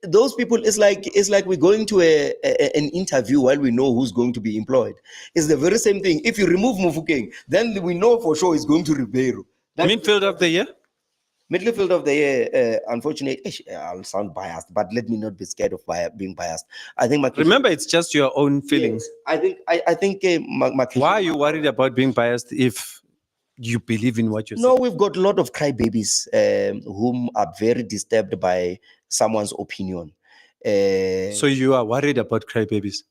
those people. It's like we're going to an interview while we know who's going to be employed. It's the very same thing. If you remove Mofokeng, then we know for sure it's going to Ribeiro. Midfield of the year. Midfield of the year, unfortunately, I'll sound biased, but let me not be scared of being biased. I think remember, it's just your own feelings. Yes, I think. Why are you worried about being biased if you believe in what you're saying? No, we've got a lot of crybabies whom are very disturbed by someone's opinion. So you are worried about crybabies?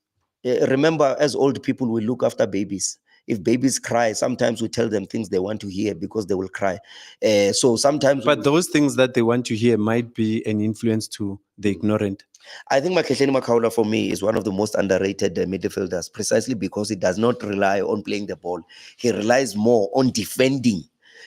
Remember, as old people, we look after babies. If babies cry, sometimes we tell them things they want to hear because they will cry. So sometimes, but those things that they want to hear might be an influence to the ignorant. I think Makhetleni Makaula for me is one of the most underrated midfielders, precisely because he does not rely on playing the ball. He relies more on defending.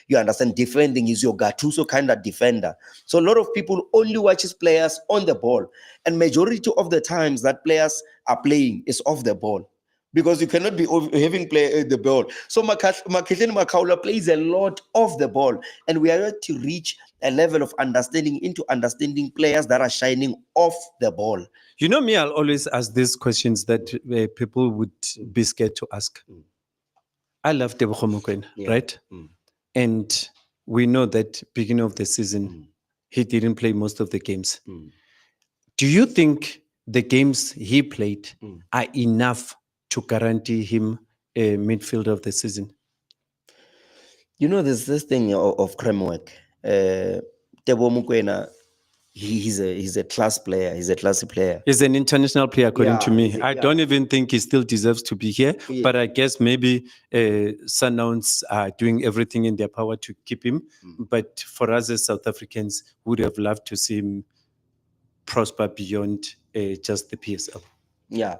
You understand? Defending is your Gattuso kind of defender. So a lot of people only watches players on the ball, and majority of the times that players are playing is off the ball, because you cannot be having play the ball. So Makhetleni Makaula plays a lot off the ball, and we are yet to reach a level of understanding into understanding players that are shining off the ball. You know me, I'll always ask these questions that people would be scared to ask. I love Tebogo Mokoena, right? And we know that beginning of the season, he didn't play most of the games. Do you think the games he played are enough to guarantee him a midfielder of the season? You know, there's this thing of framework. Tebogo Mokoena, he's a class player. He's a classy player. He's an international player, according to me. I don't even think he still deserves to be here. But I guess maybe Sundowns are doing everything in their power to keep him. But for us as South Africans, would have loved to see him prosper beyond just the PSL. Yeah.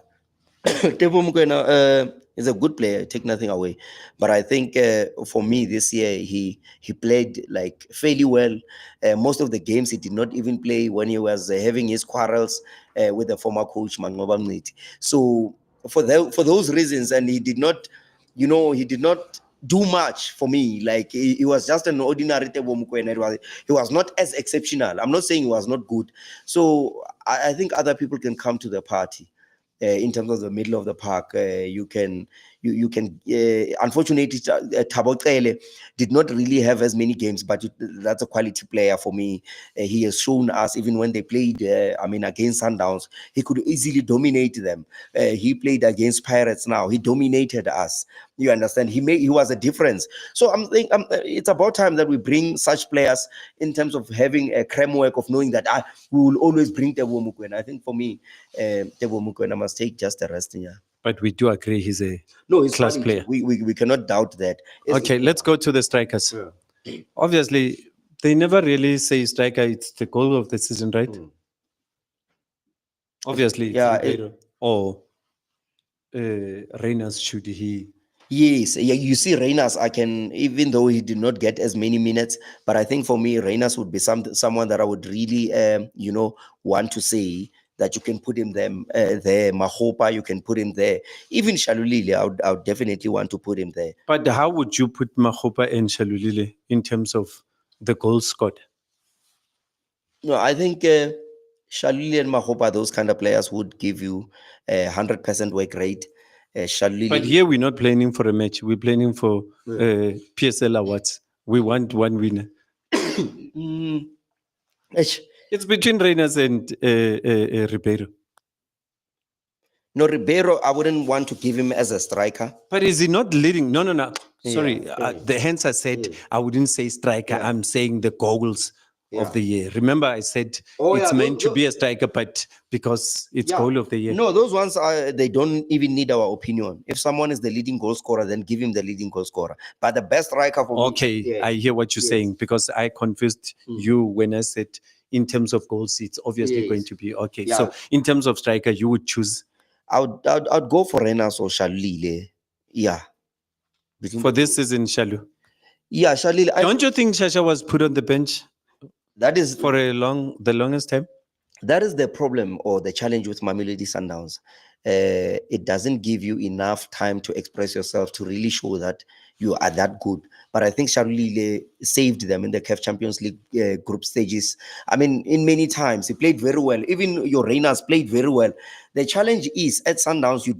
Tebogo Mokoena is a good player, take nothing away. But I think for me this year, he played like fairly well. Most of the games he did not even play when he was having his quarrels with the former coach, Mangoba Mniti. So for those reasons, and he did not do much for me. Like he was just an ordinary Tebogo Mokoena. He was not as exceptional. I'm not saying he was not good. So I think other people can come to the party. In terms of the middle of the park, you can unfortunately Thabo Cele did not really have as many games, but that's a quality player for me. He has shown us, even when they played against Sundowns, he could easily dominate them. He played against Pirates now, he dominated us. You understand? He was a difference. So I'm thinking it's about time that we bring such players, in terms of having a framework of knowing that we will always bring Tebogo Mokoena. I think for me, Tebogo Mokoena must take just the rest. Yeah. But we do agree he's a he's class quality. player. We cannot doubt that. Okay, let's go to the strikers. Obviously, they never really say striker, it's the goal of the season, right? Obviously, it's Ribeiro or Reyners, should he? Yes, you see, Reyners, even though he did not get as many minutes, but I think for me, Reyners would be someone that I would really, want to say that you can put him there. Mahopa, you can put him there. Even Shalulile, I would definitely want to put him there. But how would you put Mahopa and Shalulile in terms of the goals scored? No, I think Shalulile and Mahopa, those kind of players, would give you 100% work rate. But here we're not playing for a match. We're playing for PSL awards. We want one winner. It's between Reyners and Ribeiro. No, Ribeiro, I wouldn't want to give him as a striker. But is he not leading? No. Sorry, the hence I said I wouldn't say striker. I'm saying the goals of the year. Remember, I said it's meant to be a striker, but because it's goal of the year. No, those ones they don't even need our opinion. If someone is the leading goal scorer, then give him the leading goal scorer. But the best striker for me. I hear what you're saying, because I confused you when I said in terms of goals, it's obviously going to be okay. So in terms of striker, you would choose. I'd go for Reyners or Shalulile. Yeah. For this season, Shalu. Yeah, Shalulile. Don't you think Shasha was put on the bench? That is for the longest time. That is the problem or the challenge with Mamelodi Sundowns. It doesn't give you enough time to express yourself, to really show that you are that good. But I think Shalulile saved them in the CAF Champions League group stages. I mean, in many times he played very well. Even your Reyners played very well. The challenge is at Sundowns you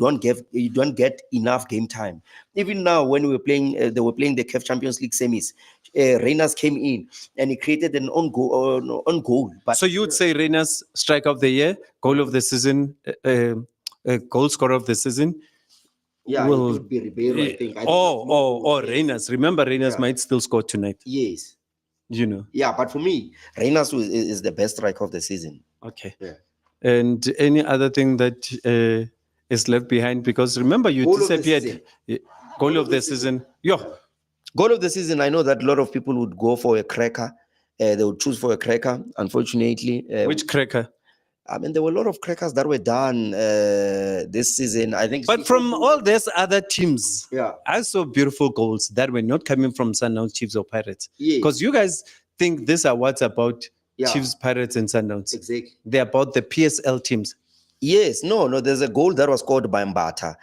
don't get enough game time. Even now, when they were playing the CAF Champions League semis, Reyners came in and he created an own goal. But so you would say Reyners striker of the year, goal of the season, goal scorer of the season. Yeah, it would be Ribeiro, I think. Reyners. Remember, Reyners might still score tonight. Yes. You know. Yeah, but for me, Reyners is the best striker of the season. Okay. Yeah. And any other thing that is left behind? Because remember, you disappeared. Goal of the season. Yo. Goal of the season, I know that a lot of people would go for a cracker. They would choose for a cracker, unfortunately. Which cracker? I mean, there were a lot of crackers that were done this season. I think. But from all these other teams, yeah, I saw beautiful goals that were not coming from Sundowns, Chiefs, or Pirates. Yes. Because you guys think these are what's about Chiefs, Pirates, and Sundowns. Exactly. They're about the PSL teams. Yes, no. There's a goal that was scored by Mbata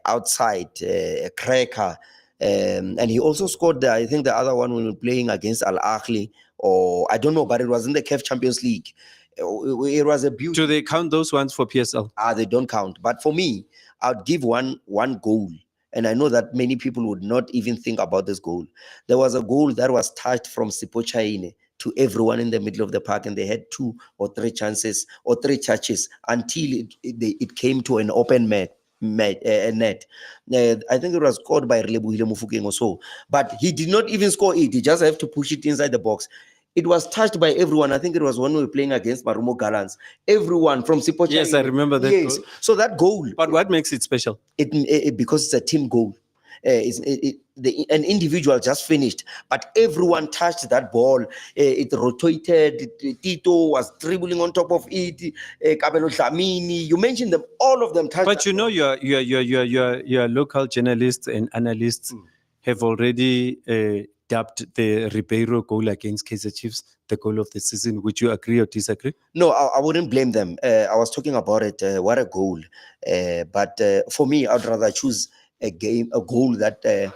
outside, a cracker. And he also scored, I think, the other one when we were playing against Al Ahly, or I don't know, but it was in the CAF Champions League. It was a beauty. Do they count those ones for PSL? They don't count. But for me, I'd give one goal. And I know that many people would not even think about this goal. There was a goal that was touched from Sipo Chaine to everyone in the middle of the park, and they had 2 or 3 chances or 3 touches until it came to an open net. I think it was scored by Relebohile Mofokeng or so, but he did not even score it. He just have to push it inside the box. It was touched by everyone. I think it was when we were playing against Marumo Gallants. Everyone from Sipo. Yes, I remember that. Yes. Goal. So that goal. But what makes it special? Because it's a team goal. An individual just finished, but everyone touched that ball. It rotated. Tito was dribbling on top of it. Kabelo Dlamini. You mentioned them. All of them touched. But you know, your local journalists and analysts have already dubbed the Ribeiro goal against Kaizer Chiefs the goal of the season. Would you agree or disagree? No, I wouldn't blame them. I was talking about it. What a goal! But for me, I'd rather choose a goal that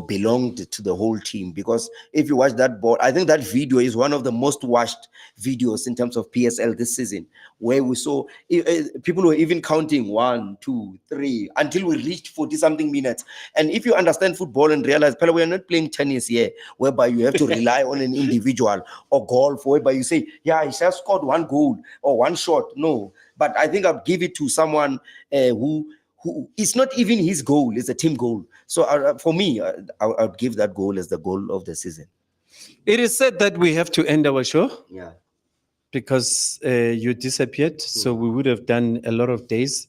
belonged to the whole team. Because if you watch that ball, I think that video is one of the most watched videos in terms of PSL this season, where we saw people were even counting 1, 2, 3 until we reached 40-something minutes. And if you understand football and realize, Pella, we are not playing tennis here, whereby you have to rely on an individual, or golf, whereby you say, yeah, he just scored 1 goal or 1 shot. No, but I think I'll give it to someone who it's not even his goal, it's a team goal. So for me, I'll give that goal as the goal of the season. It is said that we have to end our show. Yeah. Because you disappeared. So we would have done a lot of days,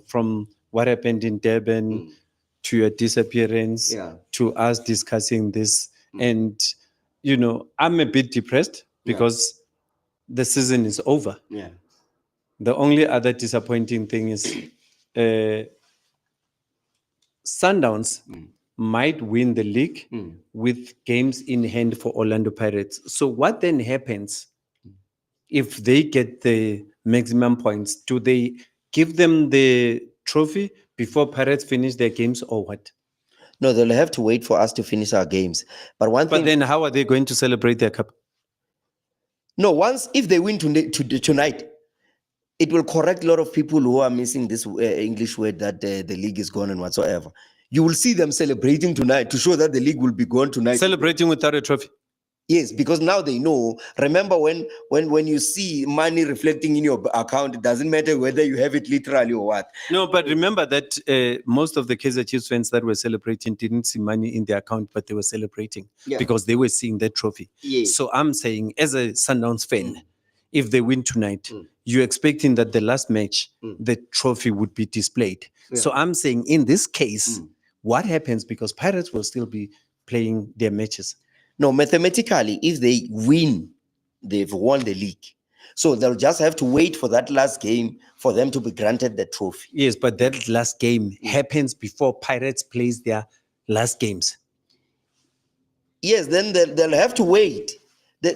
from what happened in Durban to your disappearance, to us discussing this. And, I'm a bit depressed because the season is over. Yeah. The only other disappointing thing is Sundowns might win the league with games in hand for Orlando Pirates. So what then happens if they get the maximum points? Do they give them the trophy before Pirates finish their games, or what? No, they'll have to wait for us to finish our games. But then how are they going to celebrate their cup? No, if they win tonight, it will correct a lot of people who are missing this English word that the league is gone and whatsoever. You will see them celebrating tonight to show that the league will be gone tonight. Celebrating without a trophy? Yes, because now they know. Remember, when you see money reflecting in your account, it doesn't matter whether you have it literally or what. No, but remember that most of the Kaizer Chiefs fans that were celebrating didn't see money in their account, but they were celebrating because they were seeing that trophy. Yes. So I'm saying, as a Sundowns fan, if they win tonight, you're expecting that the last match, the trophy would be displayed. Yeah. So I'm saying, in this case, what happens? Because Pirates will still be playing their matches. No, mathematically, if they win, they've won the league. So they'll just have to wait for that last game for them to be granted the trophy. Yes, but that last game happens before Pirates plays their last games. Yes, then they'll have to wait.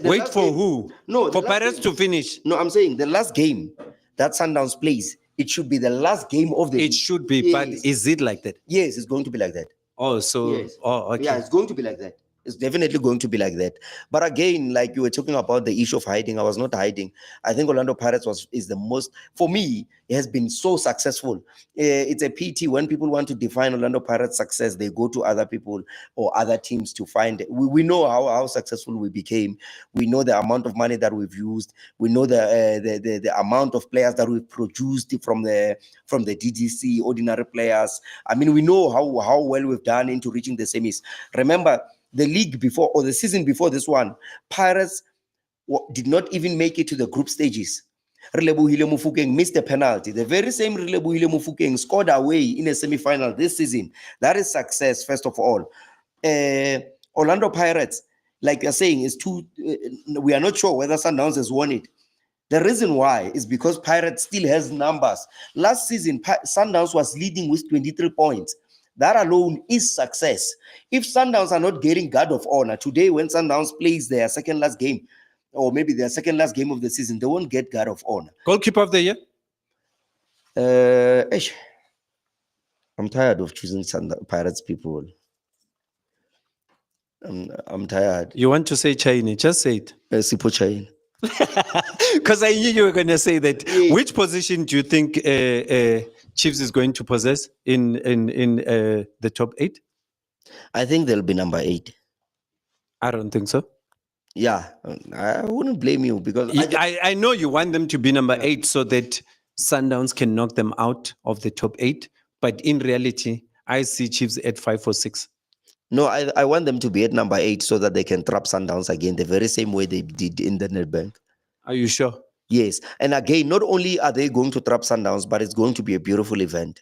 Wait for who? No, for Pirates to finish. No, I'm saying the last game that Sundowns plays, it should be the last game of the league. It should be, but is it like that? Yes, it's going to be like that. Oh, so yes. Oh, okay. Yeah, it's going to be like that. It's definitely going to be like that. But again, like you were talking about the issue of hiding, I was not hiding. I think Orlando Pirates is the most, for me, it has been so successful. It's a pity when people want to define Orlando Pirates' success, they go to other people or other teams to find it. We know how successful we became. We know the amount of money that we've used. We know the amount of players that we've produced from the DDC, ordinary players. I mean, we know how well we've done into reaching the semis. Remember, the league before, or the season before this one, Pirates did not even make it to the group stages. Relebohile Mofokeng missed a penalty. The very same Relebohile Mofokeng scored away in a semi-final this season. That is success, first of all. Orlando Pirates, like you're saying, is we are not sure whether Sundowns has won it. The reason why is because Pirates still has numbers. Last season, Sundowns was leading with 23 points. That alone is success. If Sundowns are not getting guard of honor, today when Sundowns plays their second last game, or maybe their second last game of the season, they won't get guard of honor. Goalkeeper of the year? I'm tired of choosing Pirates people. I'm tired. You want to say China? Just say it. Sipo Chain. Because I knew you were going to say that. Yeah. Which position do you think Chiefs is going to possess in the top 8? I think they'll be number 8. I don't think so. Yeah, I wouldn't blame you because I know you want them to be number 8 so that Sundowns can knock them out of the top 8. But in reality, I see Chiefs at 5 or 6. No, I want them to be at number 8 so that they can trap Sundowns again, the very same way they did in the Nedbank. Are you sure? Yes. And again, not only are they going to trap Sundowns, but it's going to be a beautiful event.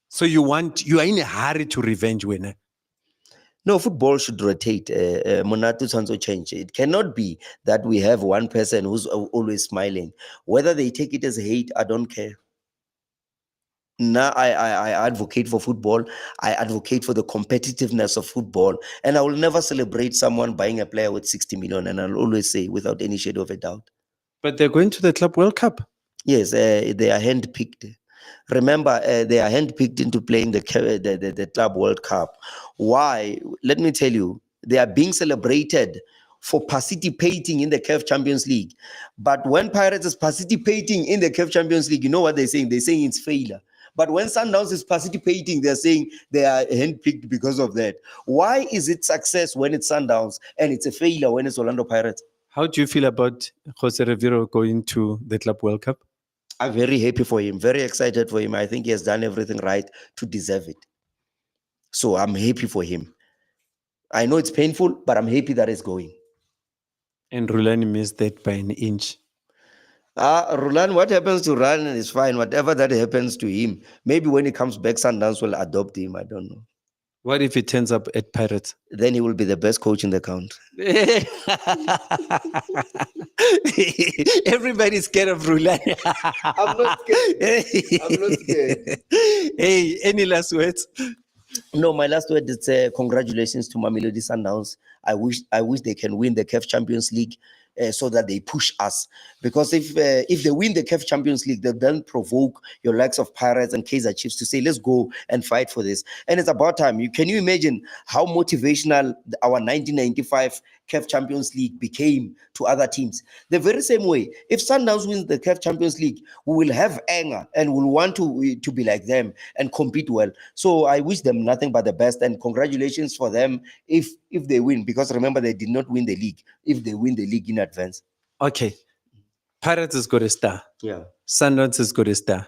So you are in a hurry to revenge winner? No, football should rotate. Monatu Sanso change. It cannot be that we have one person who's always smiling. Whether they take it as hate, I don't care. Now I advocate for football. I advocate for the competitiveness of football. And I will never celebrate someone buying a player with 60 million. And I'll always say, without any shadow of a doubt. But they're going to the Club World Cup. Yes, they are handpicked. Remember, they are handpicked into playing the Club World Cup. Why? Let me tell you, they are being celebrated for participating in the CAF Champions League. But when Pirates is participating in the CAF Champions League, you know what they're saying? They're saying it's failure. But when Sundowns is participating, they're saying they are handpicked because of that. Why is it success when it's Sundowns and it's a failure when it's Orlando Pirates? How do you feel about Jose Rivero going to the Club World Cup? I'm very happy for him, very excited for him. I think he has done everything right to deserve it. So I'm happy for him. I know it's painful, but I'm happy that it's going. And Rulani missed that by an inch. Rulan, what happens to Rulan is fine. Whatever that happens to him, maybe when he comes back, Sundowns will adopt him. I don't know. What if he turns up at Pirates? Then he will be the best coach in the country. Everybody's scared of Rulan. I'm not scared. I'm not scared. Hey, any last words? No, my last word is congratulations to Mamelodi Sundowns. I wish they can win the CAF Champions League. So that they push us, because if they win the CAF Champions League, they then provoke your likes of Pirates and Kaizer Chiefs to say, let's go and fight for this. And it's about time. Can you imagine how motivational our 1995 CAF Champions League became to other teams? The very same way, if Sundowns wins the CAF Champions League, we will have anger and we'll want to be like them and compete well. So I wish them nothing but the best, and congratulations for them if they win, because remember, they did not win the league. If they win the league in advance. Okay. Pirates has got a star. Yeah. Sundowns has got a star.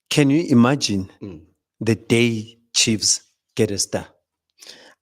Can you imagine the day Chiefs get a star?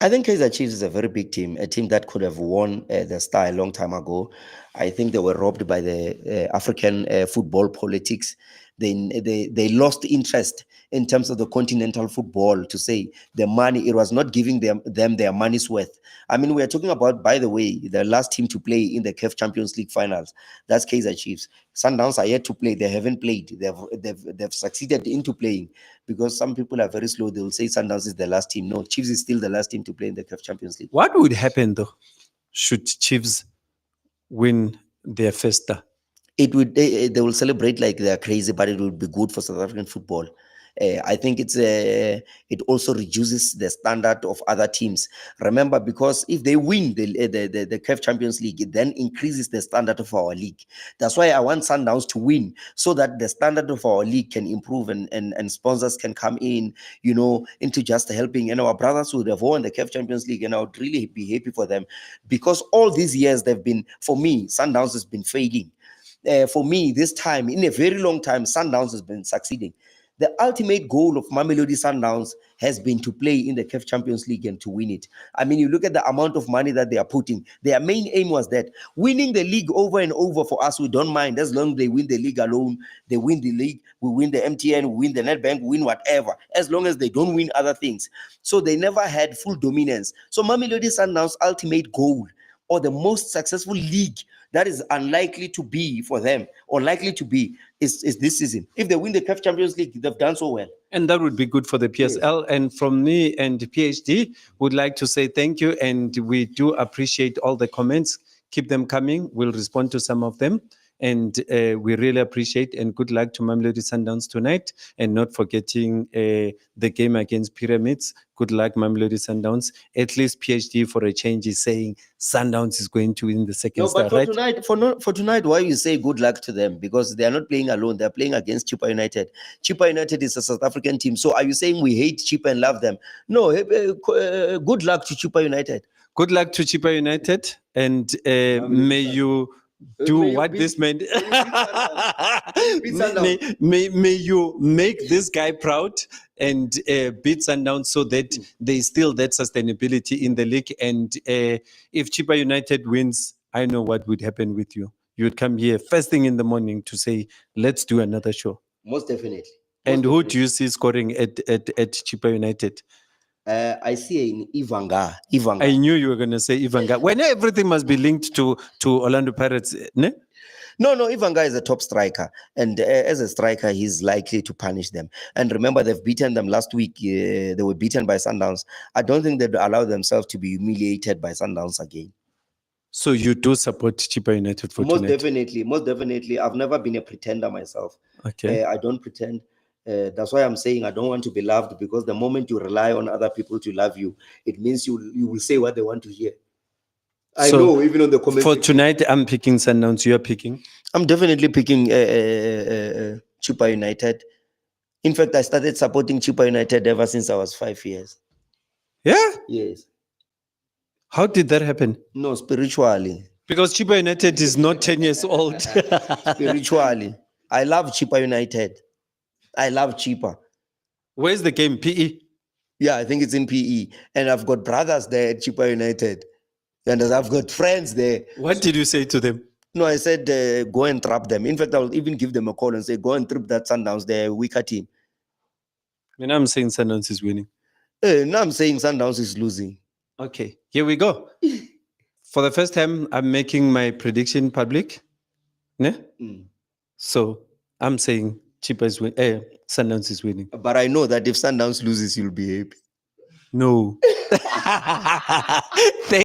I think Kaizer Chiefs is a very big team, a team that could have won the star a long time ago. I think they were robbed by the African football politics. They lost interest in terms of the continental football, to say the money, it was not giving them their money's worth. I mean, we are talking about, by the way, the last team to play in the CAF Champions League finals. That's Kaizer Chiefs. Sundowns are yet to play. They haven't played. They've succeeded into playing, because some people are very slow. They will say Sundowns is the last team. No, Chiefs is still the last team to play in the CAF Champions League. What would happen though, should Chiefs win their first star? It would. They will celebrate like they're crazy, but it would be good for South African football. I think it also reduces the standard of other teams. Remember, because if they win the CAF Champions League, it then increases the standard of our league. That's why I want Sundowns to win, so that the standard of our league can improve and sponsors can come in, into just helping. And our brothers would have won the CAF Champions League, and I would really be happy for them, because all these years they've been, for me, Sundowns has been failing. For me, this time, in a very long time, Sundowns has been succeeding. The ultimate goal of Mamelodi Sundowns has been to play in the CAF Champions League and to win it. I mean, you look at the amount of money that they are putting. Their main aim was that winning the league over and over. For us, we don't mind as long as they win the league alone. They win the league, we win the MTN, we win the Netbank, we win whatever, as long as they don't win other things. So they never had full dominance. So Mamelodi Sundowns' ultimate goal, or the most successful league that is unlikely to be for them, or likely to be, is this season. If they win the CAF Champions League, they've done so well. And that would be good for the PSL. Yes. And from me and PhD, would like to say thank you. And we do appreciate all the comments. Keep them coming. We'll respond to some of them. And we really appreciate, and good luck to Mamelodi Sundowns tonight. And not forgetting the game against Pyramids. Good luck, Mamelodi Sundowns. At least PhD for a change is saying Sundowns is going to win the second star, right? For tonight, why you say good luck to them? Because they are not playing alone. They are playing against Chippa United. Chippa United is a South African team. So are you saying we hate Chippa and love them? No, good luck to Chippa United. Good luck to Chippa United. And may you do what this meant. May you make this guy proud and beat Sundowns, so that there's still that sustainability in the league. And if Chippa United wins, I know what would happen with you. You would come here first thing in the morning to say, let's do another show. Most definitely. And who do you see scoring at Chippa United? I see in Ivanga. I knew you were going to say Ivanga. When everything must be linked to Orlando Pirates, ne? No, Ivanga is a top striker. And as a striker, he's likely to punish them. And remember, they've beaten them last week. They were beaten by Sundowns. I don't think they'd allow themselves to be humiliated by Sundowns again. So you do support Chippa United for most tonight? Most definitely. I've never been a pretender myself. Okay. I don't pretend. That's why I'm saying I don't want to be loved, because the moment you rely on other people to love you, it means you will say what they want to hear. I know, even on the comment. For tonight, I'm picking Sundowns. You're picking? I'm definitely picking Chippa United. In fact, I started supporting Chippa United ever since I was 5 years. Yeah? Yes. How did that happen? No, spiritually. Because Chippa United is not 10 years old. Spiritually. I love Chippa United. I love Chippa. Where's the game? PE? Yeah, I think it's in PE. And I've got brothers there at Chippa United. And I've got friends there. What did you say to them? No, I said, go and trap them. In fact, I'll even give them a call and say, go and trip that Sundowns, they're a weaker team. And I'm saying Sundowns is winning. Now I'm saying Sundowns is losing. Okay, here we go. For the first time, I'm making my prediction public. Ne? So I'm saying Sundowns is winning. But I know that if Sundowns loses, you'll be happy. No.